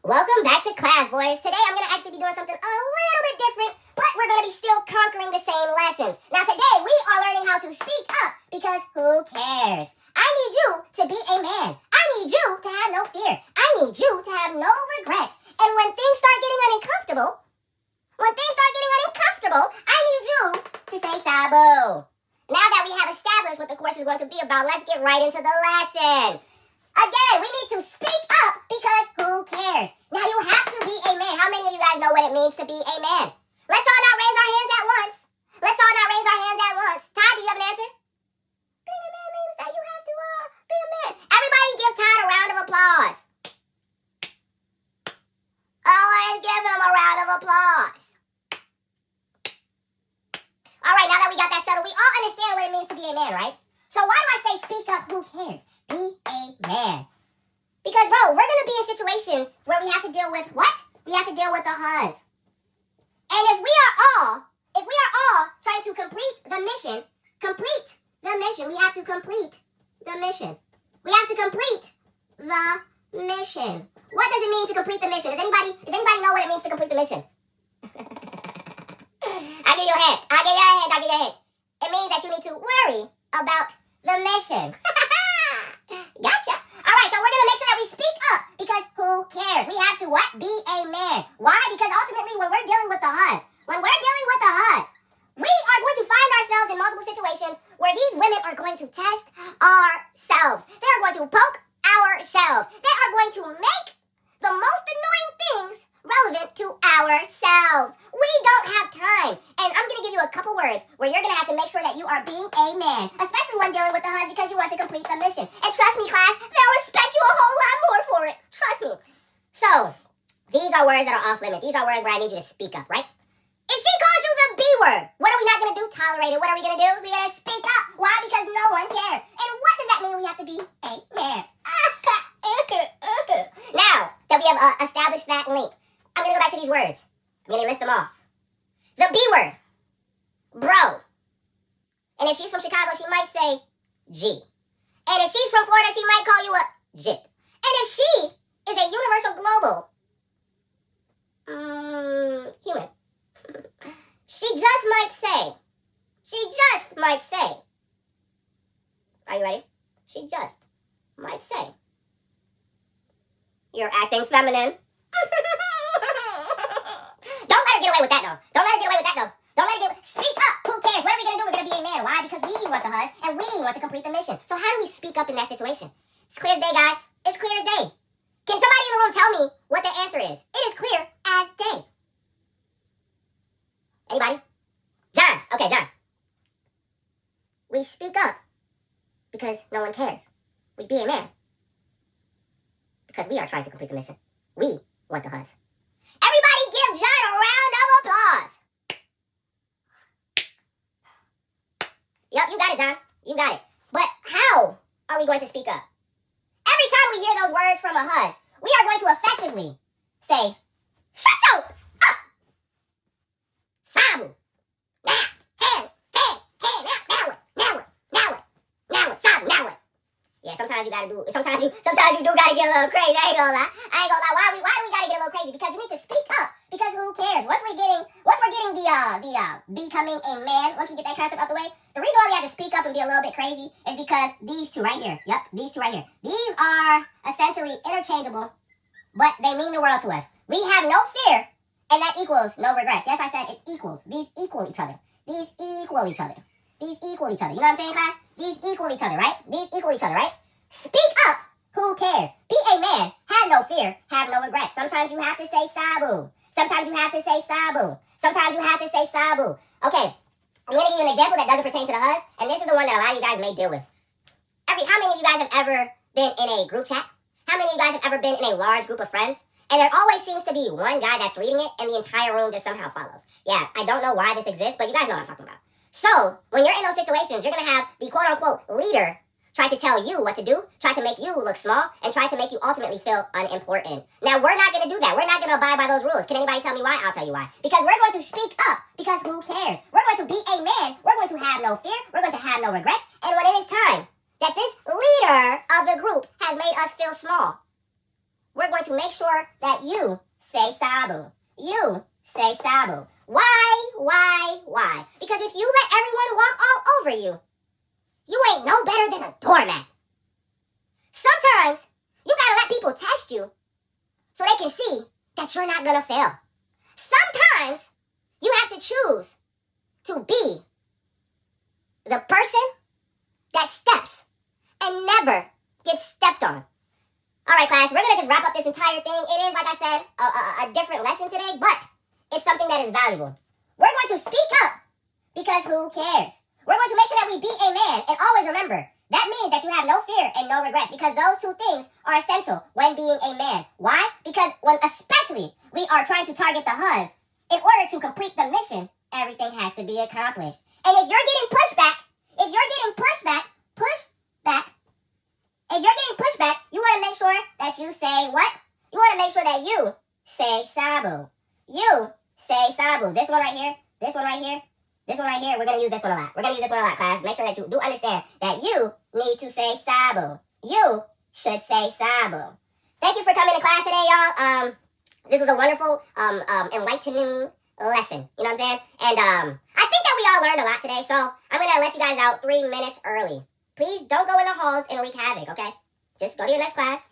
Welcome back to class, boys. Today I'm going to actually be doing something a little bit different, but we're going to be still conquering the same lessons. Now today we are learning how to speak up because who cares? I need you to be a man. I need you to have no fear. I need you to have no regrets. And when things start getting uncomfortable, I need you to say Sabu. Now that we have established what the course is going to be about, let's get right into the lesson. Again, we need to speak up because who cares? Now you have to be a man. How many of you guys know what it means to be a man? Let's all not raise our hands at once. Todd, do you have an answer? Being a man means that you have to be a man. Everybody give Todd a round of applause. Always give him a round of applause. All right, now that we got that settled, we all understand what it means to be a man, right? So why do I say speak up? Who cares? Be a man. Because, bro, we're going to be in situations where we have to deal with what? We have to deal with the huzz. And if we are all trying to complete the mission, we have to complete the mission. We have to complete the mission. What does it mean to complete the mission? Does anybody know what it means to complete the mission? I'll give you a hint. It means that you need to worry about the mission. Gotcha. All right, so we're going to make sure that we speak up because who cares? We have to what? Be a man. Why? Because ultimately when we're dealing with the huzz, we are going to find ourselves in multiple situations where these women are going to test ourselves. They are going to poke ourselves. They are going to make the most annoying things relevant to ourselves. We don't have time. And I'm going to give you a couple words where you're going to have to make sure that you are being a man, especially when dealing with the huzz because you want to complete the mission. And trust me, class, they'll respect you a whole lot more for it. Trust me. So, these are words that are off limit. These are words where I need you to speak up, right? If she calls you the B word, what are we not going to do? Tolerate it. What are we going to do? We're going to speak up. Why? Because no one cares. And what does that mean? We have to be a man. Now that we have established that link, I'm going to go back to these words. I'm going to list them off. The B word, bro. And if she's from Chicago, she might say G. And if she's from Florida, she might call you a jit. And if she is a universal global human, she just might say, are you ready? She just might say, you're acting feminine. Don't let her get away with that, though. Speak up. Who cares? What are we going to do? We're going to be a man. Why? Because we want the huzz and we want to complete the mission. So how do we speak up in that situation? It's clear as day, guys. It's clear as day. Can somebody in the room tell me what the answer is? It is clear as day. Anybody? John. Okay, John. We speak up because no one cares. We be a man because we are trying to complete the mission. We want the huzz. Everybody give John a round of applause. Yep, you got it, John. You got it. But how are we going to speak up? Every time we hear those words from a huzz, we are going to effectively say, shut your up. Sabu. Now. Hey, now what? Sabu, now what? Yeah, sometimes you do gotta get a little crazy. I ain't gonna lie. Why do we gotta get a little crazy? Because you need to speak up. Because who cares? Once we're getting the becoming a man, once we get that concept out the way, the reason why we have to speak up and be a little bit crazy is because these two right here. Yep, these two right here. These are essentially interchangeable, but they mean the world to us. We have no fear, and that equals no regrets. Yes, I said it equals. These equal each other. You know what I'm saying, class? These equal each other, right? Speak up. Who cares? Be a man. Have no fear. Have no regrets. Sometimes you have to say Sabu. Okay, I'm going to give you an example that doesn't pertain to the huzz, and this is the one that a lot of you guys may deal with. How many of you guys have ever been in a group chat? How many of you guys have ever been in a large group of friends? And there always seems to be one guy that's leading it, and the entire room just somehow follows. Yeah, I don't know why this exists, but you guys know what I'm talking about. So, when you're in those situations, you're going to have the quote-unquote leader try to tell you what to do, try to make you look small, and try to make you ultimately feel unimportant. Now, we're not going to do that. We're not going to abide by those rules. Can anybody tell me why? I'll tell you why. Because we're going to speak up, because who cares? We're going to be a man. We're going to have no fear. We're going to have no regrets. And when it is time that this leader of the group has made us feel small, we're going to make sure that you say sabu. You say sabu. Why? Because if you let everyone walk all over you, you ain't no better than a doormat. Sometimes you gotta let people test you so they can see that you're not gonna fail. Sometimes you have to choose to be the person that steps and never gets stepped on. All right, class, we're going to just wrap up this entire thing. It is, like I said, a different lesson today, but it's something that is valuable. We're going to speak up because who cares? We're going to make sure that we be a man. And always remember, that means that you have no fear and no regrets, because those two things are essential when being a man. Why? Because when especially we are trying to target the huz, in order to complete the mission, everything has to be accomplished. And if you're getting pushback, if you're getting pushback, you want to make sure that you say what? You want to make sure that you say sabu. You say sabu. This one right here, this one right here, this one right here, we're going to use this one a lot. We're going to use this one a lot, class. Make sure that you do understand that you need to say sabu. You should say sabu. Thank you for coming to class today, y'all. This was a wonderful, enlightening lesson. You know what I'm saying? And I think that we all learned a lot today, so I'm going to let you guys out 3 minutes early. Please don't go in the halls and wreak havoc, okay? Just go to your next class.